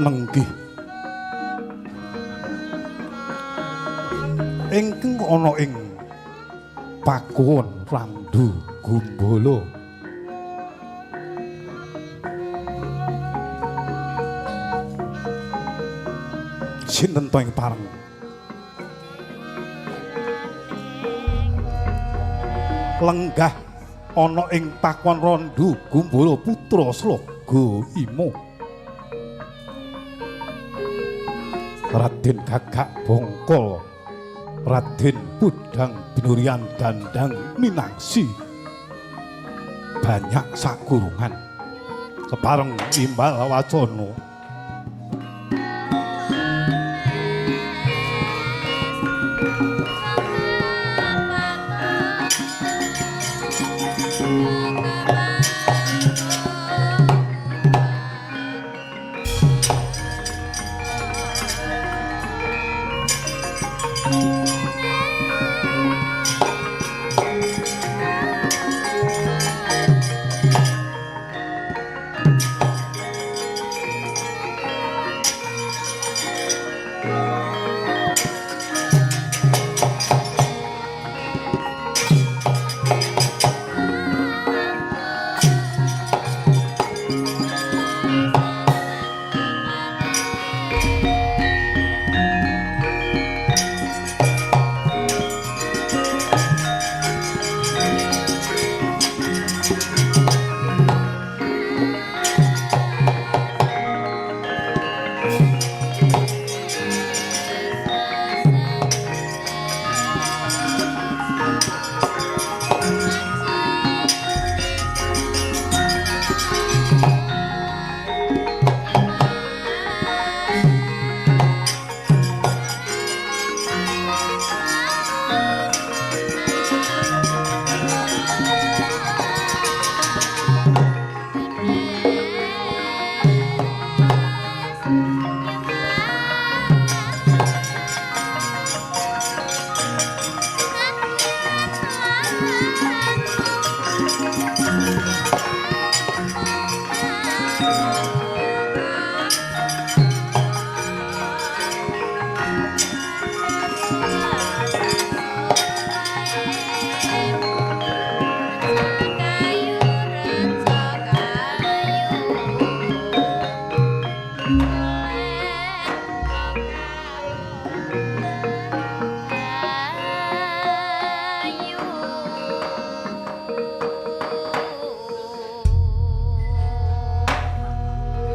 nenggih ingkang ana ing pakuwon Randu Gumbala sinten to ing pareng lenggah ana ing pakuwon Randu Gumbala putra Slaga Imo Raden Gagak Bongkol Raden Pudang Binurian Dandang Minangsi banyak sakurungan kepareng imbal wacana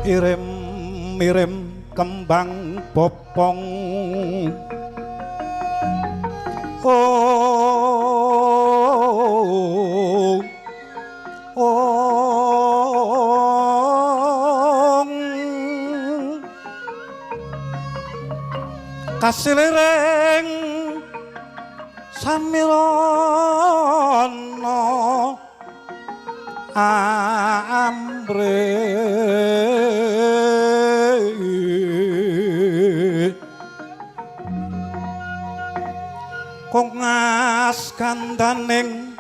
Irim-irim kembang bopong kasilering samirana ambre kongas kandaning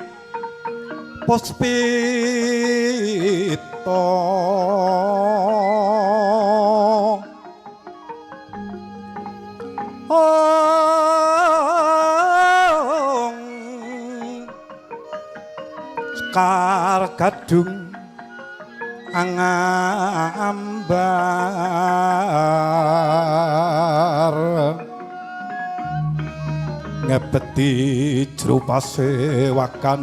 puspita sekar gadung angambar ngepeti jero pasewakan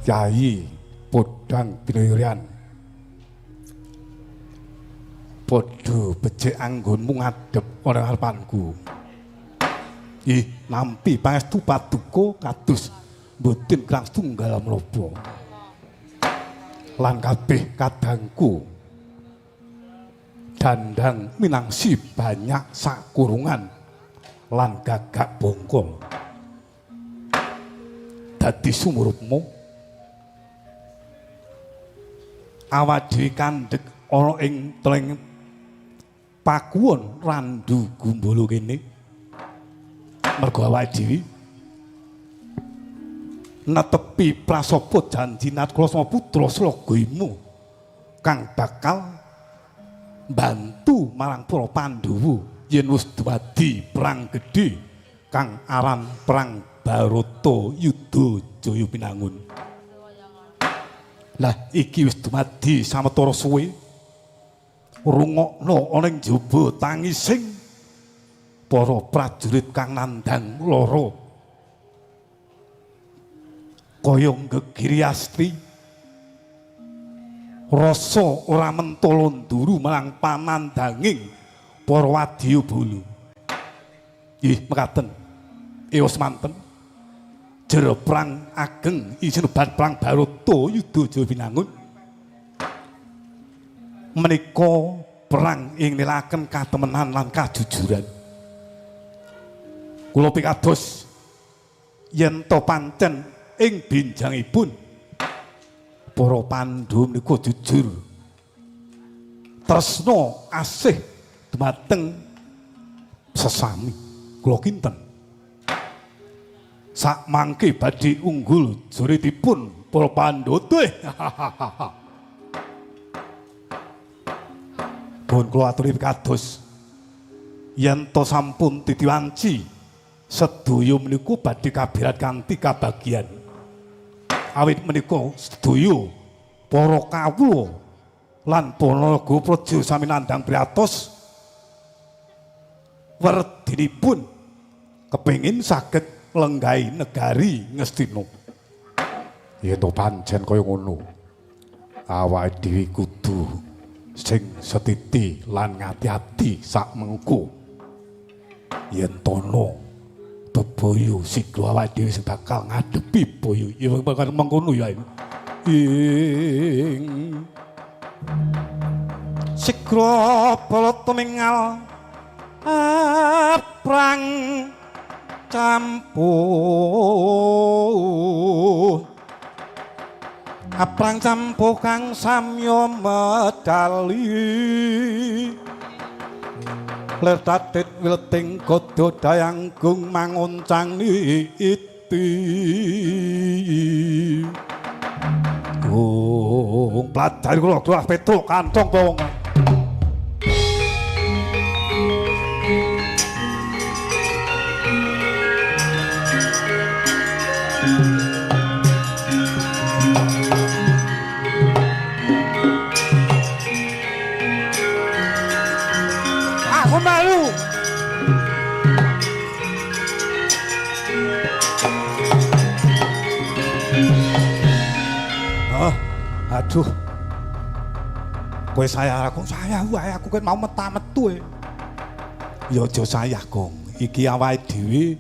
Kyai Pudang Binurian padha becik anggonmu ngadhep ora arepanku. Nampi pangestu paduka kados mboten krang setunggal menapa. Lan kabeh kadangku Dandang Minangsi banyak sakurungan lan Gagak Bongkol dadi sumurupmu awak dhewe kandhek ana ing teleng pakuwon Randu Gumbala kene mergo awak dhewe netepi prasapa janji Natkrasna putra Slagayama kang bakal bantu marang para Pandhawa yen wis dumadi perang gedhe kang aran perang Barata Yudha Jaya Pinangun. Lah iki wis dumadi sametara suwe rungokno ana ing jaba tangising para prajurit kang nandhang lara kaya Gegiriasti rasa ora mentala nduru marang panandhanging para wadyabala. Nggih mekaten ewa semanten jero perang ageng isinebat perang Barata Yudha Jaya Pinangun menika perang ing nelaken katemenan lan kajujuran. Kula pikados yen to pancen ing benjangipun para Pandhawa menika jujur tresna asih dumateng sesami kula kinten sak mangke badhe unggul juritipun para Pandhawa. Pun kula aturi pikados yen to sampun titiwanci sedaya menika badhe kabirat kanthi kabagian awit menika sedaya para kawula lan para praja sami nandhang priatos werdinipun kepengin saged lenggahi negari Ngastina. Yen to pancen kaya ngono awake dhewe kudu sing setiti lan ngati-ati sak mengko yen tono bebaya siklo awake dhewe sing bakal ngadepi baya ya bakal mengkono ya ing siklo Balata mengal prang campuh aprang campuh kang samya medali ler tatit wilting godo dayanggung mangoncang iti pladari kula durah petruk kantong bawang malu. Aduh. Kowe saya aku wae aku kan mau metu-metu. Ya aja sayah, Gong. Iki awake dhewe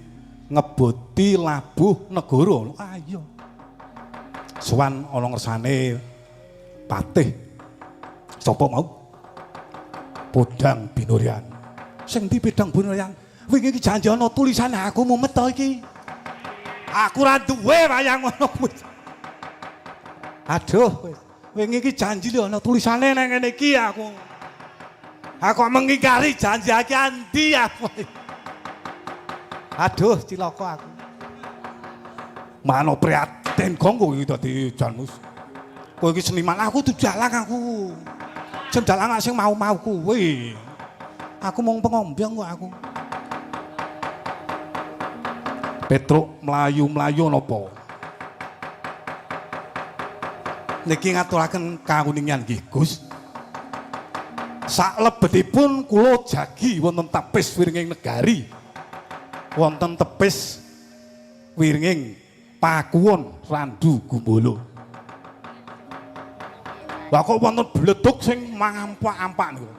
ngeboti labuh negara. Ayo. Sowan ana ngersane patih. Sapa mau? Podang Binuryan. Sing ndi Podang Binuryan? Wingi iki janji ana tulisan aku mumet to iki. Aku ora duwe wayang ngono kuwi. Aduh, wingi iki janji lho ana tulisane nang kene iki aku. Aku mengingkari janji iki andi aku. Aduh, cilaka aku. Mano prihatin Gong kowe iki dadi Janus. Kowe iki seniman aku tuh dalang aku. Dalang sing mau-mau kuwi. Aku mung pengombyong kok aku. Petruk mlayu-mlayu napa? Niki ngaturaken kawuningan nggih, Gus. Saklebetipun kula jagi wonten tepis wiringing negari. Wonten tepis wiringing pakuwon Randu Gumbala. Lah kok wonten bledug sing mangampak-ampak niku.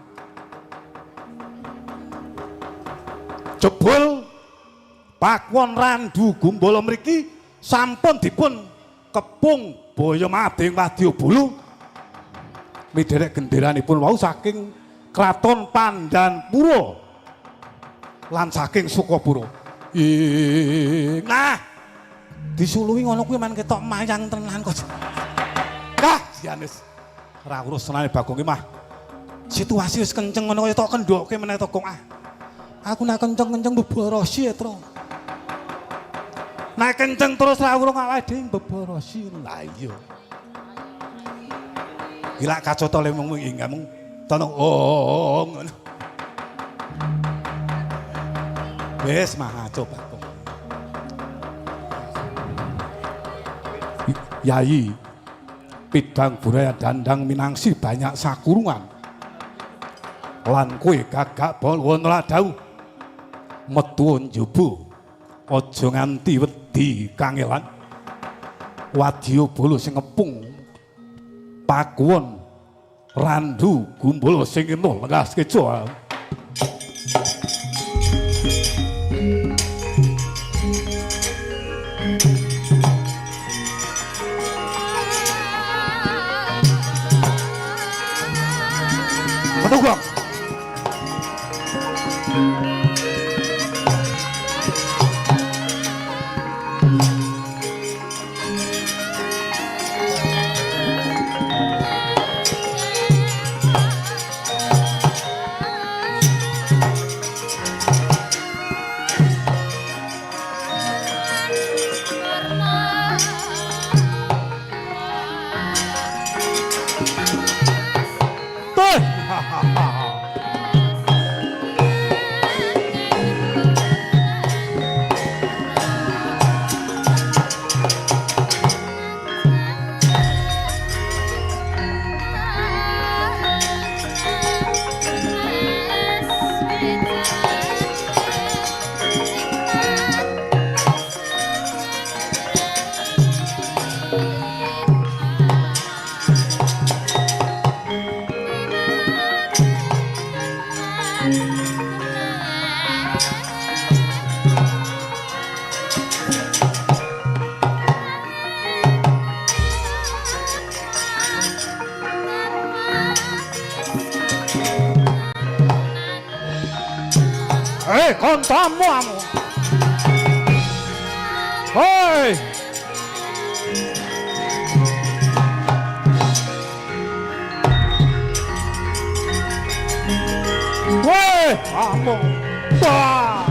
Jebul pakuwon Randu Gumbala mriki sampun dipun kepung baya mading wadyabala. Midherek genderanipun wau saking Kraton Pandanpura lan saking Sukapura. Nah, disuluhi ngono kuwi men ketok mayang tenan kok. Kah, Janis. Ora urusanane Bagong mah. Situasi wis kenceng ngono kaya tok kendhoke meneh to, Gong. Aku nek kenceng-kenceng mbeborosi ya, Tru. Nek kenceng terus ra urung awake dhewe mbeborosi. Lah iya. Gila kacota le mung ingamung tono ngono. Wes mah coba Bagong. Yai Pidang Buraya Dandang Minangsi banyak sakurungan. Lan kowe gagak bawana ladau metu njobo aja nganti wedi kangelan wadya bala sing ngepung pakuwon randu gumbala sing eno lengaske jawa Menunggu kontamu amu. Hoi. Woi, amu. Wah.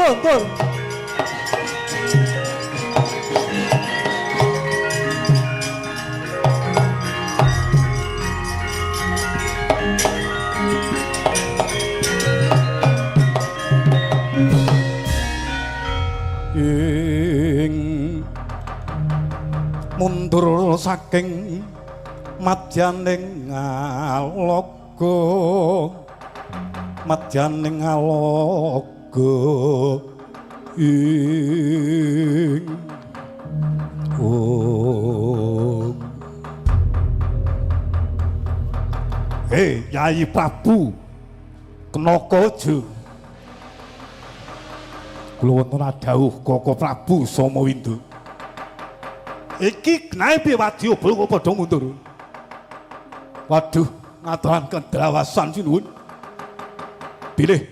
Dur. Ing mundur saking madyaning ngaloga madyaning ngaloga ing Yai Prabu Kenakaja kula wonten dawuh Koko Prabu Samawindo iki knaipe wadya bala padha mundur. Waduh ngaturaken drawasan sinuwun bilih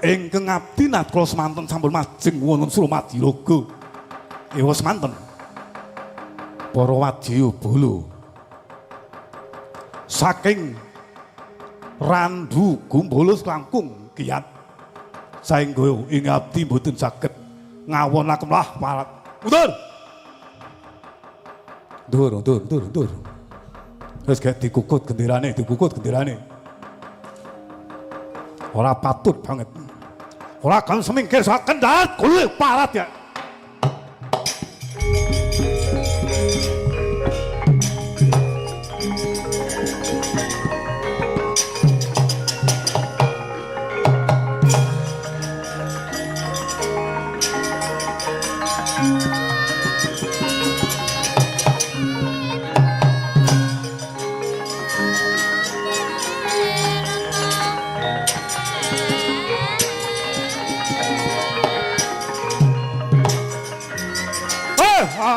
ingkang abdi nadya semanten sampun majeng wonten Suramadi Raga. Ewa semanten para wadya bala saking randu gumbala langkung kiyat saengga ing abdi mboten saged ngawonaken parat. Dur. Wis gak dikukut genderane. Ora patut banget. Ora kan semingkir sak kendhat kuwi parat ya.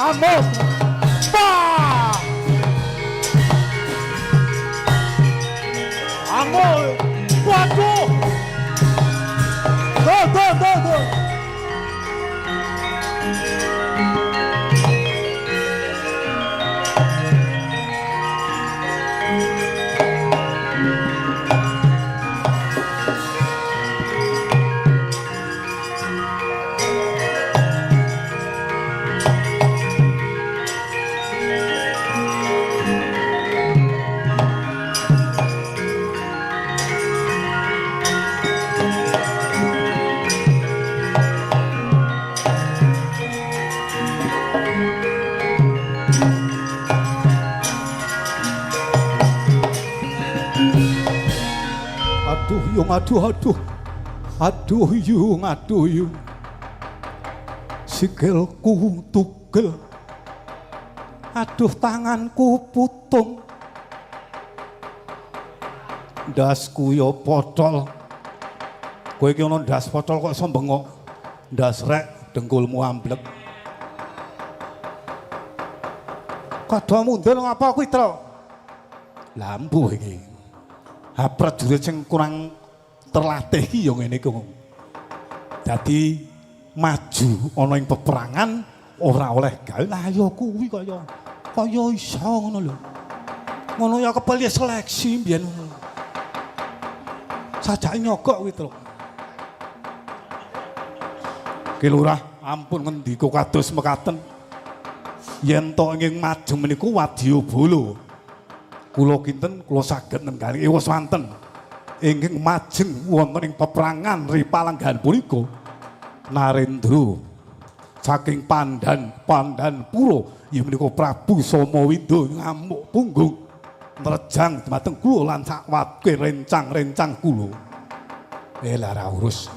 Amuk. Pak. Amuk. Waduh. Go. Aduh yung sikilku tugel, aduh tanganku putung, ndasku yo potol. Kowe iki ana ndas potol kok iso bengok, ndas rek dengkulmu amblek. Kadha mundur ngapa kuwi, Tru? Lampu iki. Ha prajurit sing kurang terlatih iki ya ngene iki. Dadi maju ana ing peperangan ora oleh gawe. Lah ya kuwi kaya iso ngono lho. Ngono ya kepelih seleksi mbiyen ngono. Sajake nyogok kuwi, Tru. Ki Lurah, ampun ngendika kados mekaten. Yen tok ingkang maju meniku wadyabala. Kula kinten kula saged nenggali wis wonten ingkang majeng wonten ing peperangan Ripalanggan punika Narendra saking Pandanpura ya menika Prabu Somawida ngamuk punggung nerjang dumateng kula lan sakwatke rencang-rencang kula. Lah ora urus.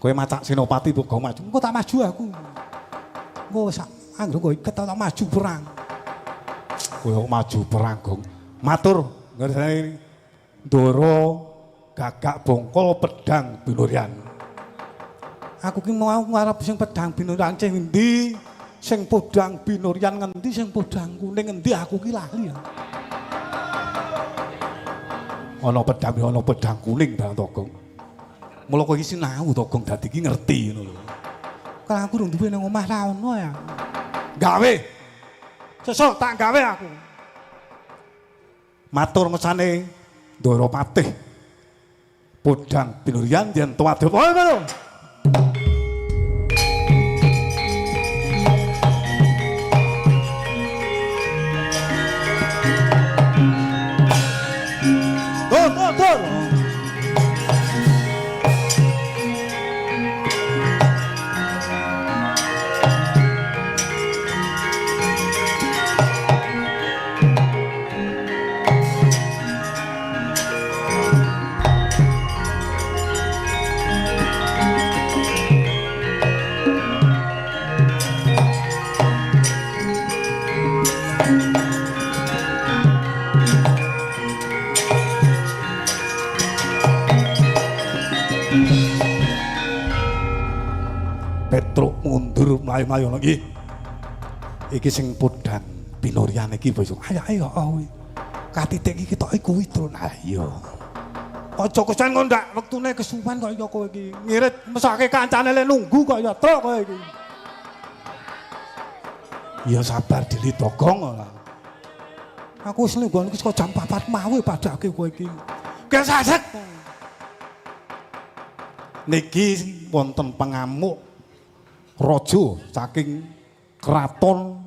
Kowe macak senopati kok maju. Engko tak maju aku. Engko sak anggere kowe iket tak maju perang. Kowe maju perang, Gong. Matur ngersane Ndara Gagak Bongkol pedhang binuryan. Aku ki mau ngarep sing pedhang binuryan cih endi? Sing pedhang binuryan ngendi? Sing pedhang kuning ngendi? Aku ki lali. Ana pedhang kuning barang to, Gong. Mula kowe iki sinau to, Gong, dadi ki ngerti ngono lho. Kan aku durung duwe nang omah ra ono ya. Gawe. Sesuk tak gawe aku. Matur ngesane Ndara Patih. Pedhang binuryan yen tuwadya. Oh, ngono. Tur. Petruk mundur mlayu-mlayu nggih. Iki sing pedhang binuryan iki besok. Ayo kowe. Katitik iki ketoke kuwi tru. Nah iya. Aja kesen ngondak wektune kesuwen kaya kowe iki. Ngirit mesake kancane le nunggu kaya truk kowe iki. Ya sabar dili Togong ora. Aku wis lungguh iki jam 4 mawe padake kowe iki. Kesasek. Niki wonten pengamuk raja saking kraton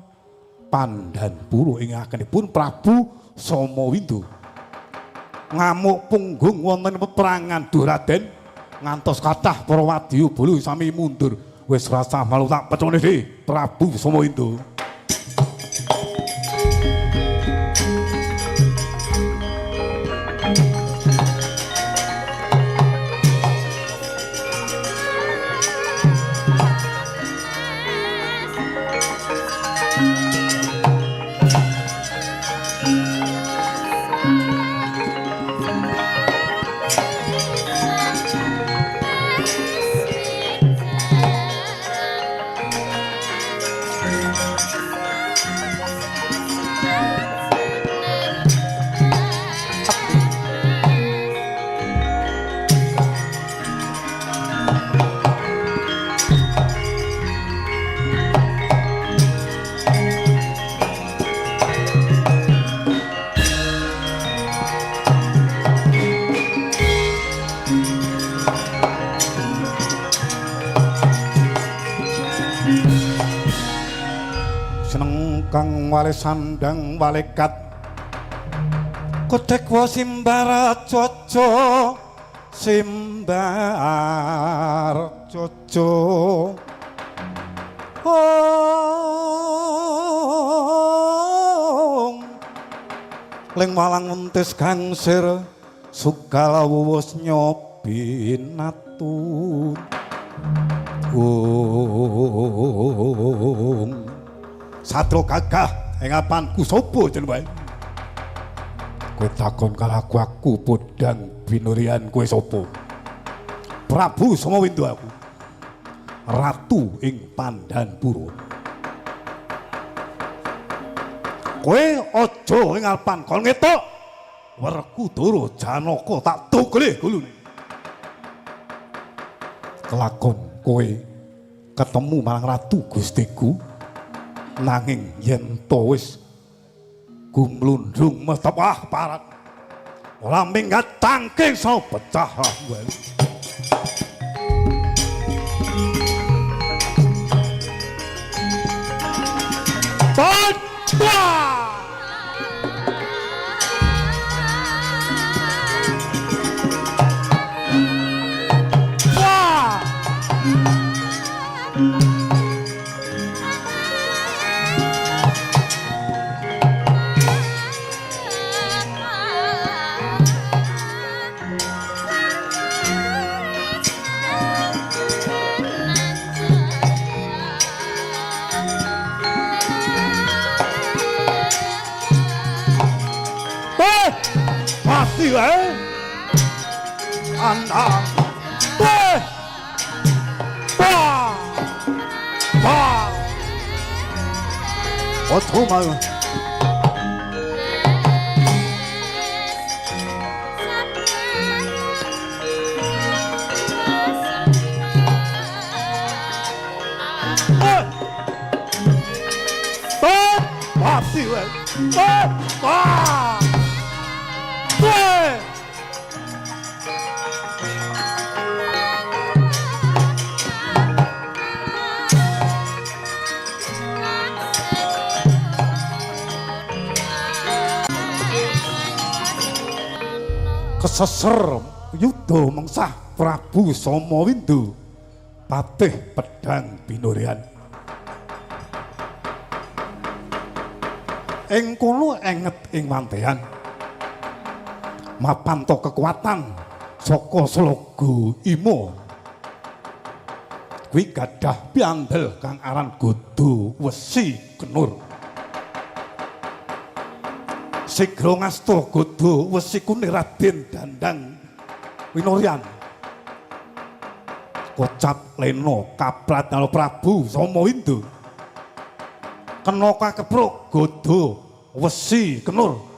Pandanpura ing agenipun Prabu Somawida. Ngamuk punggung wonten peperangan Duraden ngantos kathah para wadyabala sami mundur. Wis rasa malu tak pecone Prabu Somawida. kang wale sandang walekat kodekwa simbar coco simbar coco ling walang entis gangsir sugala wuwus nyobinatun Satro gagah ing apanku sapa jenenge kowe takon kalaku aku podang binurian kowe sapa Prabu Samawindo aku ratu ing Pandanpura kowe aja ing alpan kon ngetok Werkudara Janaka tak tukle gulune kelakon kowe ketemu marang ratu Gustiku nanging yen to wis gumlundrung metepah parat ora minggat tangking sa pecah wae Anak 어떻게 말 keseser yudha mengsah Prabu Samawindo patih pedang binurian ing kono enget ing mantehan mapanto kekuatan saka Sloga Imo kuwi gadah piandel kang aran Godo Wesi Kenur Sigra ngasta Godo Wesi kune Raden Dandang Winurian kocap leno kaprat karo Prabu Samawindo kena kakepruk Godo Wesi Kenur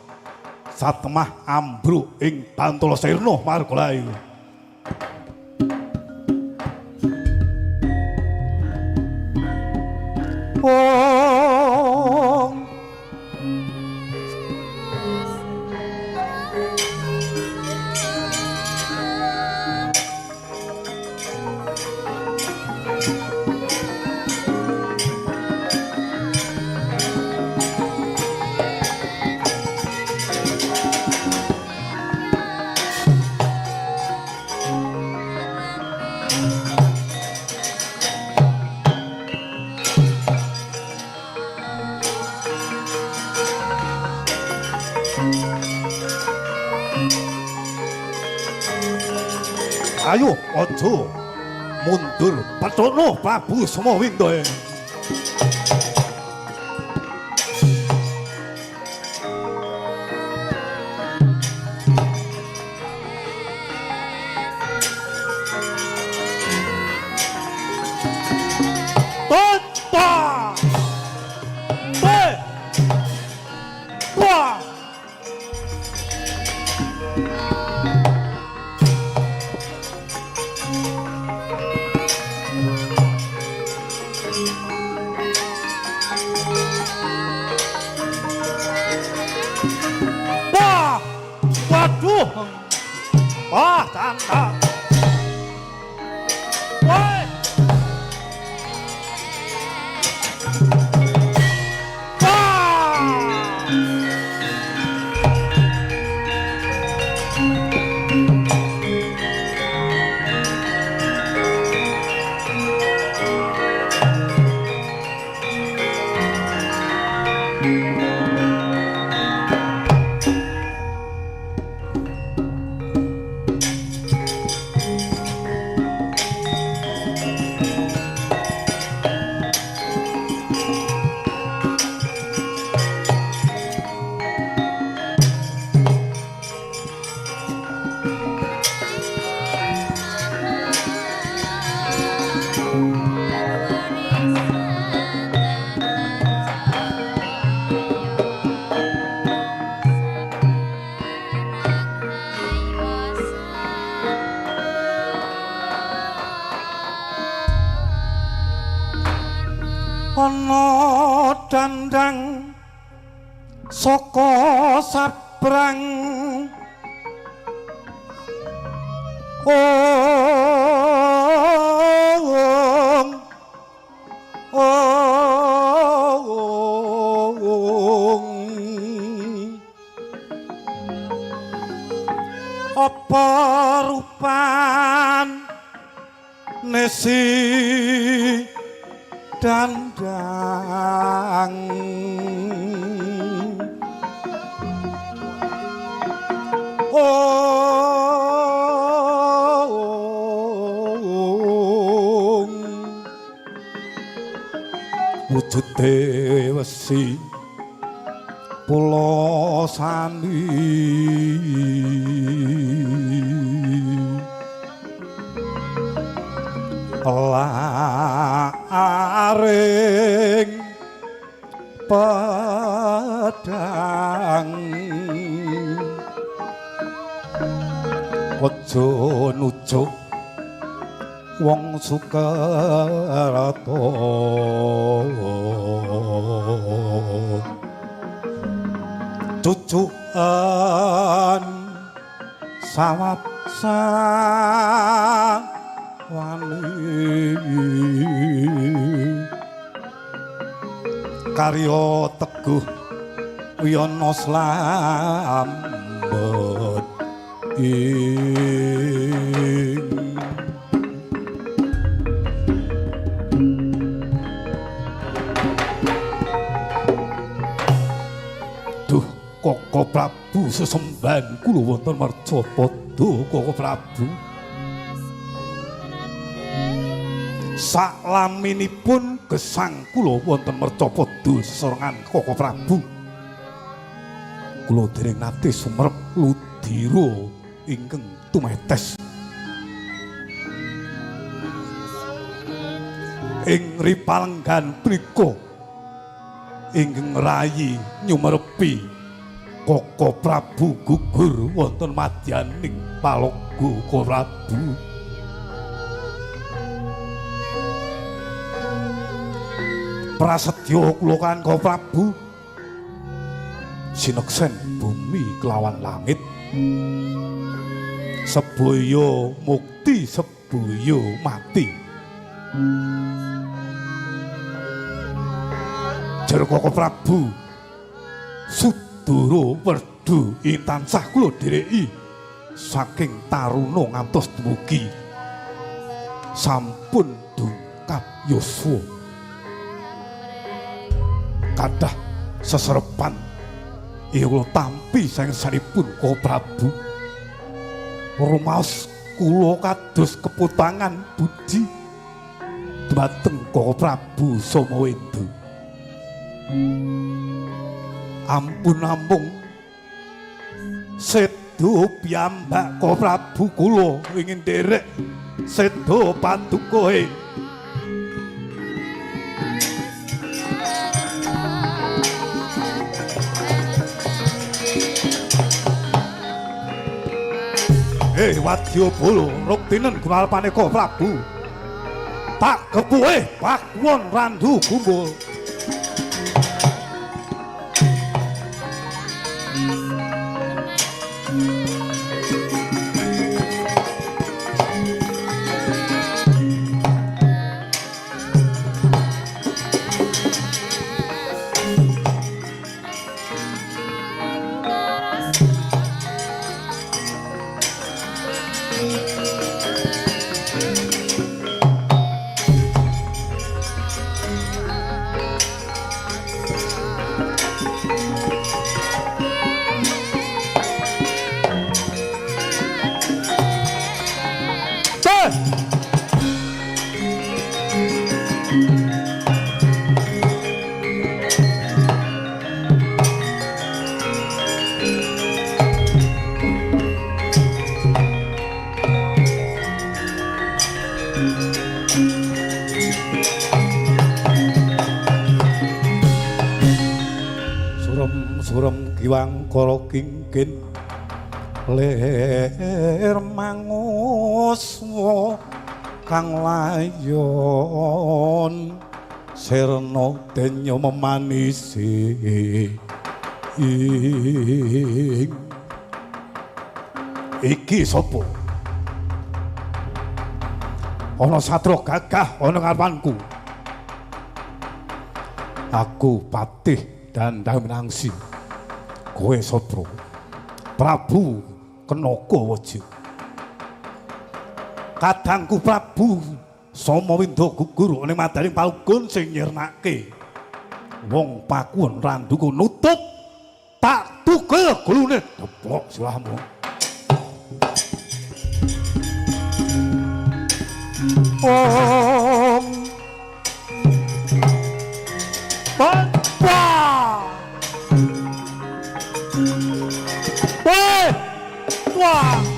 satemah ambruk ing Bantala Sirna Margalayu ayo aja mundur patono Prabu Samawindo wah tanda woi ana dandang saka sabrang apa rupan nesi dandang wujude wesi pulo sani laring pedang aja nujuk wong Sukerto cucukan sawat wani karya teguh Wiyono Slamet duh Koko Prabu sesembahan kula wonten Marcapada Koko Prabu saklaminipun gesang kula wonten Marcapada sesorangan Koko Prabu kula dereng nate sumerep ludira ingkang tumetes ing ripalenggan punika ingkang rayi nyumerepi Koko Prabu gugur wonten madyaning palaga Koko Prabu prasetyo kula kan Koko Prabu sineksen bumi kelawan langit sebaya mukti sebaya mati jero Koko Prabu Sudara Werda ing tansah kula dhereki saking taruna ngantos dumugi sampun dungkap yuswa kadah seserepan ya kula tampi sangsanipun Koko Prabu rumaos kula kados keputangan budi dhumateng Koko Prabu Somawendo ampun namung sedo piyambak Koko Prabu kula ingin nderek sedo padukae Wadyabala ruktinen gunalpane Koko Prabu tak kepuhe pakuwon randu kumbul surem kiwang kara kingkin ler manguswa kang layon Serno denyo memanisi iki sapa ana satria gagah ana ngarepanku aku Patih Dandang Minangsi kowe sapa Prabu Kenakawaja kadangku Prabu Samawinda gugur ning madaning palugon sing nyirnake wong pakuwon randuku nutup tak tugel gulune deplok silahmu Om Papa Wah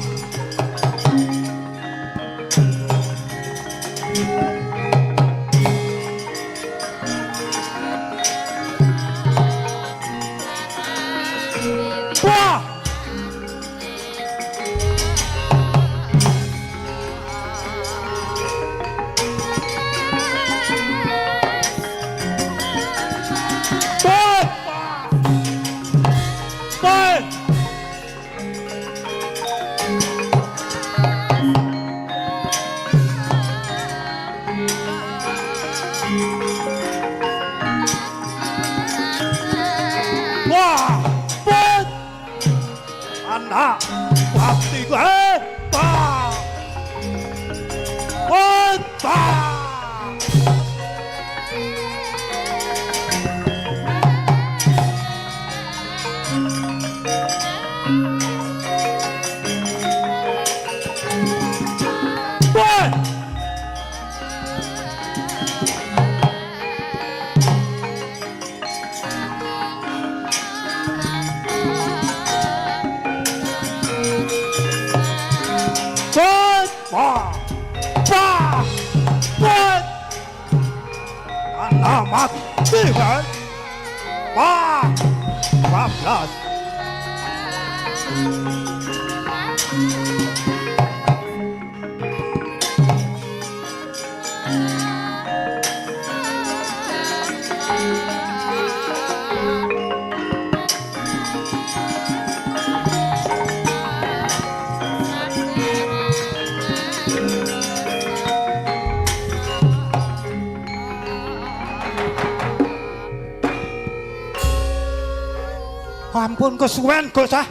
ampun kesuwen Gosah.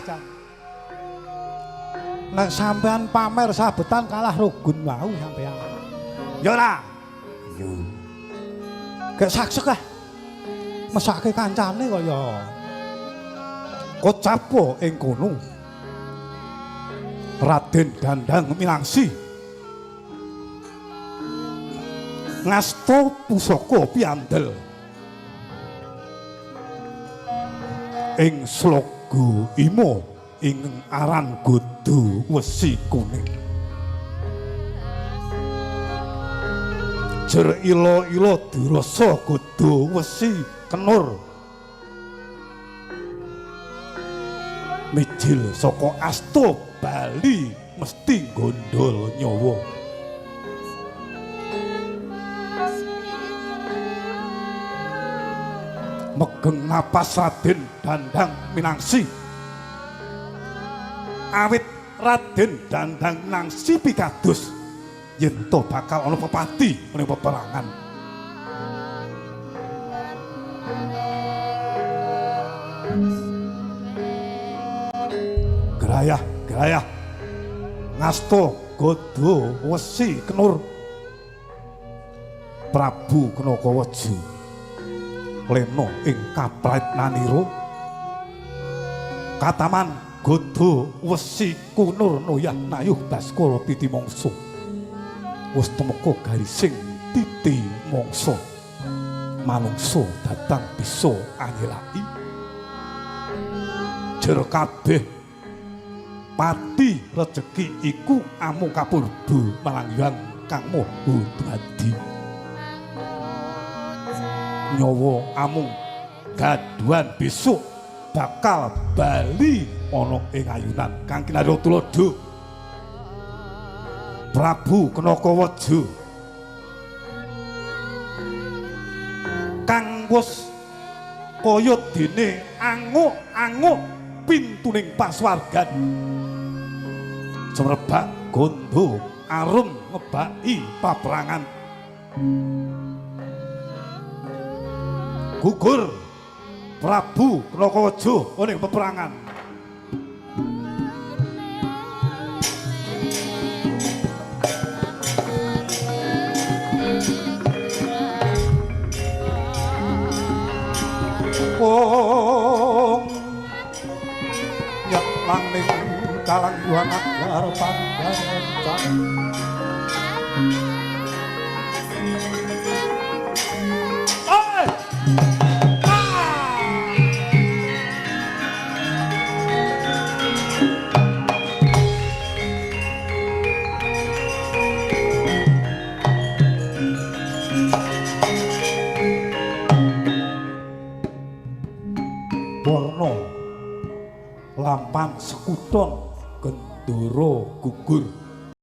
Nek sampean pamer sabetan kalah rugun wau sampean. Ya ora. Yo. Gek saksek ah. Mesake kancane kaya Kocapa ing kono. Raden Dandang Minangsi. Ngasta pusaka piandel. Ing sloga imo ing aran Godo Wesi Kuning jer ila-ila dirasa Godo Wesi Kenur mijil saka asta Bali mesti gondol nyawa megeng napas Raden Dandang Minangsi awit Raden Dandang Minangsi pikados yen to bakal ana pepati ning peperangan gerayah ngasta Godo Wesi Kenur Prabu Kenakawaja lena ing Kapraitnanira kataman Godo Wesi Kunur noyah nayuh Baskara Pitimangsa wis temeka garising titi mangsa manungsa datang bisa angelaki jer kabeh pati rejeki iku amung kapurba marang Hyang Kang Maha Dadi nyawa amung gaduhan besok bakal bali ana ing ayunan kang kinarya tuladha Prabu Kenakawaja wis kaya dene anguk-anguk pintuning pasuwargan. Jemrebak gondo arum ngebaki paprangan. Gugur Prabu Knakawaja ning peperangan. Wong nyeklang ning kalang yuanak garepan garepan. Warna lampan sekuton gendoro gugur